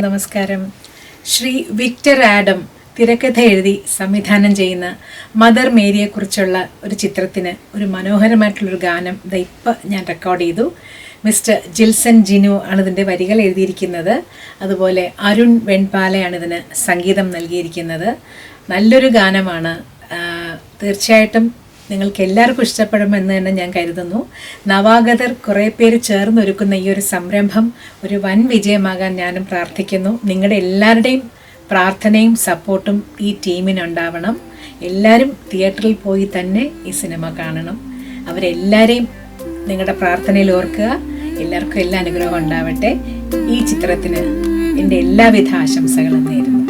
നമസ്കാരം. Shri Victor Adam തിരക്കഥ എഴുതി സംവിധാനം ചെയ്യുന്ന മദർ മേരിയെക്കുറിച്ചുള്ള ഒരു ചിത്രത്തിന് ഒരു മനോഹരമായിട്ടുള്ളൊരു ഗാനം ഇപ്പം ഞാൻ റെക്കോർഡ് ചെയ്തു. മിസ്റ്റർ ജിൽസൺ ജിനു ആണ് ഇതിൻ്റെ വരികൾ എഴുതിയിരിക്കുന്നത്. അതുപോലെ അരുൺ വെൺപാലയാണ് ഇതിന് സംഗീതം നൽകിയിരിക്കുന്നത്. നല്ലൊരു ഗാനമാണ്. തീർച്ചയായിട്ടും നിങ്ങൾക്ക് എല്ലാവർക്കും ഇഷ്ടപ്പെടുമെന്ന് തന്നെ ഞാൻ കരുതുന്നു. നവാഗതർ കുറേ പേര് ചേർന്നൊരുക്കുന്ന ഈ ഒരു സംരംഭം ഒരു വൻ വിജയമാകാൻ ഞാനും പ്രാർത്ഥിക്കുന്നു. നിങ്ങളുടെ എല്ലാവരുടെയും പ്രാർത്ഥനയും സപ്പോർട്ടും ഈ ടീമിനുണ്ടാവണം. എല്ലാവരും തിയേറ്ററിൽ പോയി തന്നെ ഈ സിനിമ കാണണം. അവരെല്ലാവരെയും നിങ്ങളുടെ പ്രാർത്ഥനയിൽ ഓർക്കുക. എല്ലാവർക്കും എല്ലാ അനുഗ്രഹവും ഉണ്ടാവട്ടെ. ഈ ചിത്രത്തിന് എൻ്റെ എല്ലാവിധ ആശംസകളും നേരുന്നു.